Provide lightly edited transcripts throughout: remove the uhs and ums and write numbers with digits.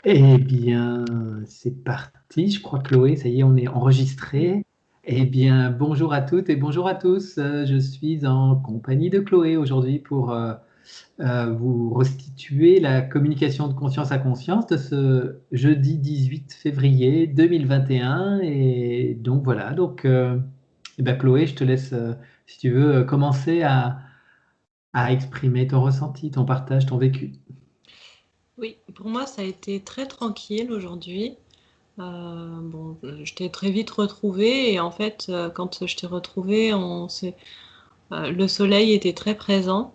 Eh bien, c'est parti. Je crois, Chloé, ça y est, on est enregistré. Eh bien, bonjour à toutes et bonjour à tous. Je suis en compagnie de Chloé aujourd'hui pour vous restituer la communication de conscience à conscience de ce jeudi 18 février 2021. Et donc voilà, eh ben, Chloé, je te laisse, si tu veux, commencer à exprimer ton ressenti, ton partage, ton vécu. Oui, pour moi, ça a été très tranquille aujourd'hui. Bon, je t'ai très vite retrouvée et en fait, quand je t'ai retrouvée, le soleil était très présent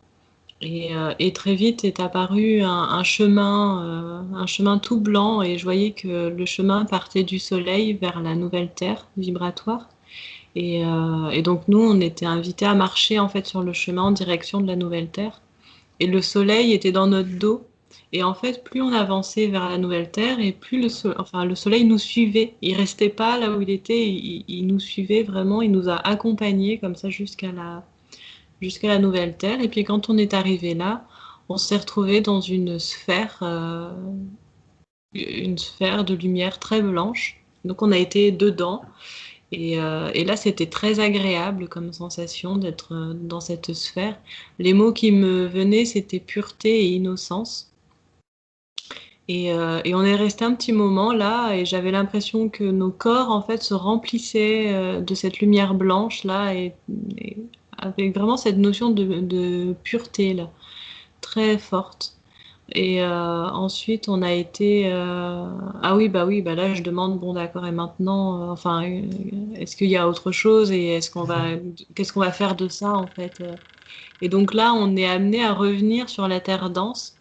et très vite est apparu un chemin tout blanc et je voyais que le chemin partait du soleil vers la nouvelle terre vibratoire. Et donc nous, on était invités à marcher en fait sur le chemin en direction de la nouvelle terre. Et le soleil était dans notre dos. Et en fait, plus on avançait vers la nouvelle Terre, et plus le soleil nous suivait. Il restait pas là où il était, il nous suivait vraiment, il nous a accompagnés comme ça jusqu'à la nouvelle Terre. Et puis quand on est arrivé là, on s'est retrouvé dans une sphère de lumière très blanche. Donc on a été dedans. Et là, c'était très agréable comme sensation d'être dans cette sphère. Les mots qui me venaient, c'était pureté et innocence. Et on est resté un petit moment là, et j'avais l'impression que nos corps, en fait, se remplissaient de cette lumière blanche là, et avec vraiment cette notion de pureté là, très forte. Ensuite, on a été. Ah oui, bah là, je demande, bon, d'accord, et maintenant, est-ce qu'il y a autre chose et qu'est-ce qu'on va faire de ça, en fait? Et donc là, on est amené à revenir sur la terre dense.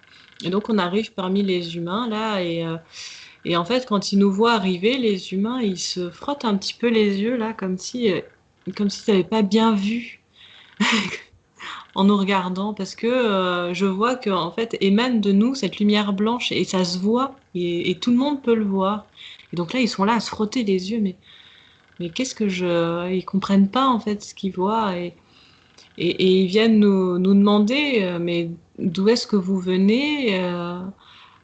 Et donc, on arrive parmi les humains, là, et en fait, quand ils nous voient arriver, les humains, ils se frottent un petit peu les yeux, là, comme s'ils n'avaient pas bien vu en nous regardant, parce que je vois que en fait émane de nous cette lumière blanche et ça se voit et tout le monde peut le voir. Et donc là ils sont là à se frotter les yeux, mais qu'est-ce que je, ils comprennent pas en fait ce qu'ils voient et ils viennent nous demander mais d'où est-ce que vous venez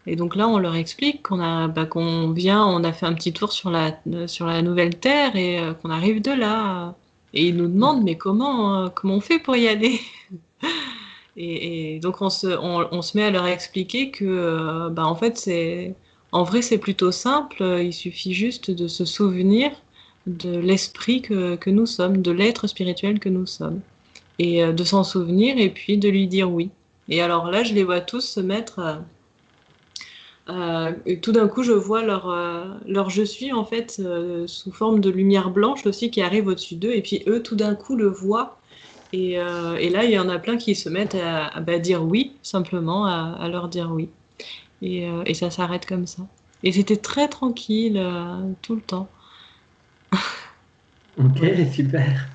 et donc là on leur explique qu'on vient, on a fait un petit tour sur la nouvelle terre et qu'on arrive de là. Et ils nous demandent mais comment on fait pour y aller? Et donc on se met à leur expliquer que en fait en vrai c'est plutôt simple, il suffit juste de se souvenir de l'esprit que nous sommes, de l'être spirituel que nous sommes, et de s'en souvenir et puis de lui dire oui. Et alors là je les vois tous se mettre et tout d'un coup je vois leur je suis en fait sous forme de lumière blanche aussi qui arrive au-dessus d'eux et puis eux tout d'un coup le voient et là, il y en a plein qui se mettent à dire oui, simplement, à leur dire oui. Et ça s'arrête comme ça. Et c'était très tranquille tout le temps. Ok, Voilà. super.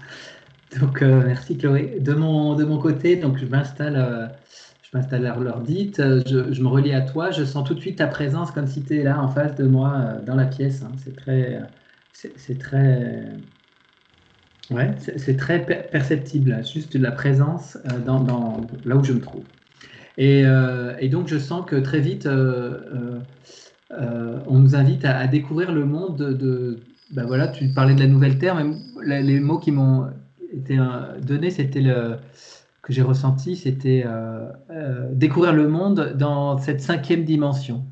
Donc, merci Chloé. De mon côté, donc je m'installe à l'heure dite, je me relie à toi, je sens tout de suite ta présence comme si tu es là en face de moi dans la pièce, hein. C'est très, ouais, c'est très perceptible, là, juste de la présence là où je me trouve. Et donc, je sens que très vite, on nous invite à découvrir le monde ben voilà, tu parlais de la nouvelle terre, même les mots qui m'ont été donnés, que j'ai ressenti, c'était découvrir le monde dans cette cinquième dimension.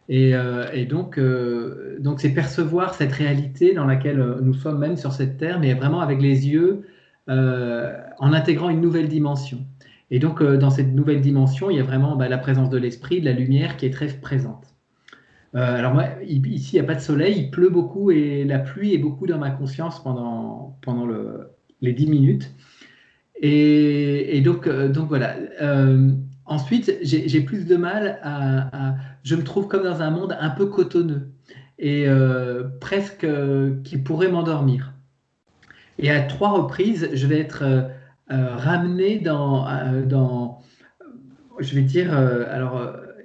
Et donc c'est percevoir cette réalité dans laquelle nous sommes même sur cette terre, mais vraiment avec les yeux, en intégrant une nouvelle dimension. Et donc, dans cette nouvelle dimension, il y a vraiment la présence de l'esprit, de la lumière qui est très présente. Alors moi, ici, il n'y a pas de soleil, il pleut beaucoup et la pluie est beaucoup dans ma conscience pendant les 10 minutes. Et donc voilà. Ensuite, j'ai plus de mal je me trouve comme dans un monde un peu cotonneux et presque qui pourrait m'endormir. Et à 3 reprises, je vais être ramené je vais dire,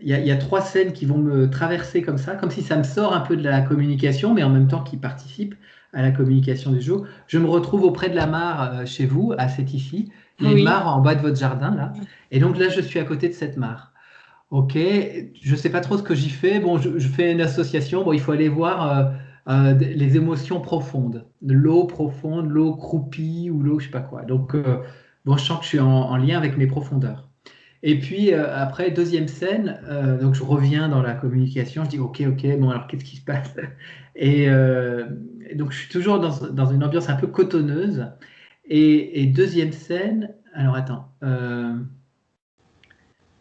il y a 3 scènes qui vont me traverser comme ça, comme si ça me sort un peu de la communication, mais en même temps qui participe à la communication du jour. Je me retrouve auprès de la mare chez vous, à Sétify. Il y a une Oui, mare en bas de votre jardin, là. Et donc là, je suis à côté de cette mare. Ok, je ne sais pas trop ce que j'y fais. Bon, je fais une association. Bon, il faut aller voir les émotions profondes. L'eau profonde, l'eau croupie ou l'eau je sais pas quoi. Donc, bon, je sens que je suis en lien avec mes profondeurs. Et puis après, deuxième scène, donc je reviens dans la communication. Je dis ok, ok, bon, alors qu'est-ce qui se passe? Et, euh, et donc, je suis toujours dans une ambiance un peu cotonneuse. Et deuxième scène, alors attends.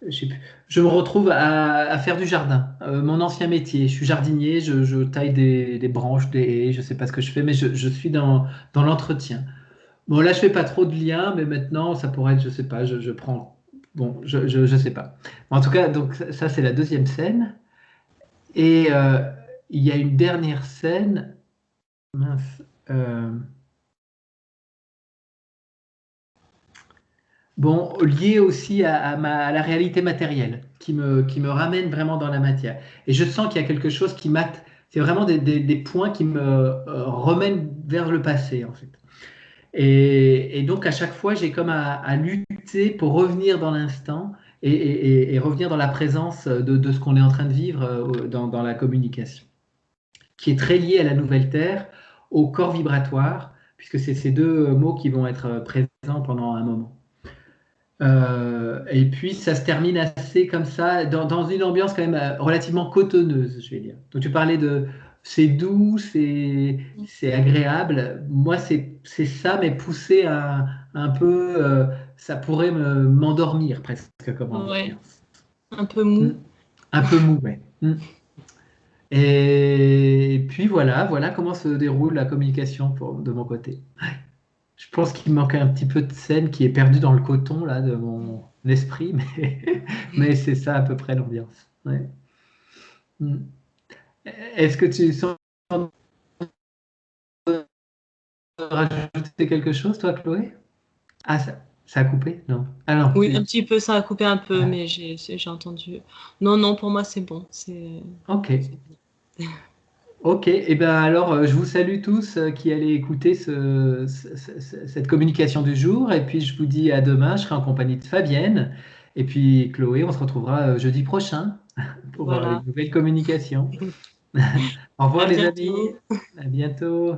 Je sais plus. Je me retrouve à faire du jardin. Mon ancien métier, je suis jardinier, je taille des branches, des haies, je ne sais pas ce que je fais, mais je suis dans l'entretien. Bon, là, je fais pas trop de liens, mais maintenant, ça pourrait être, je sais pas, je prends. Bon, je sais pas. En tout cas, donc ça, c'est la deuxième scène. Et il y a une dernière scène. Mince. Bon, lié aussi à la réalité matérielle, qui me ramène vraiment dans la matière. Et je sens qu'il y a quelque chose qui mate. C'est vraiment des points qui me remènent vers le passé, en fait. Et donc, à chaque fois, j'ai comme à lutter pour revenir dans l'instant et revenir dans la présence de ce qu'on est en train de vivre dans la communication, qui est très lié à la nouvelle Terre, au corps vibratoire, puisque c'est ces deux mots qui vont être présents pendant un moment. Et puis ça se termine assez comme ça, dans une ambiance quand même relativement cotonneuse, je vais dire. Donc tu parlais de c'est doux, c'est agréable. Moi, c'est ça, mais poussé un peu, ça pourrait m'endormir presque comme Ouais, ambiance. un peu Mm. mou. Un peu mou, ouais. Mm. Et puis voilà comment se déroule la communication de mon côté. Je pense qu'il me manque un petit peu de scène qui est perdue dans le coton là, de mon esprit, mais c'est ça à peu près l'ambiance. Ouais. Mm. Est-ce que tu sens rajouter quelque chose, toi, Chloé? Ah, ça a coupé? Non. Ah non, Oui, un petit peu, ça a coupé un peu, ah, mais j'ai entendu. Non, non, pour moi, c'est bon. ok. C'est bon. Ok, et ben alors je vous salue tous qui allez écouter cette communication du jour, et puis je vous dis à demain, je serai en compagnie de Fabienne, et puis Chloé, on se retrouvera jeudi prochain pour Voilà. une nouvelle communication. Au revoir À les amis, bientôt. à bientôt.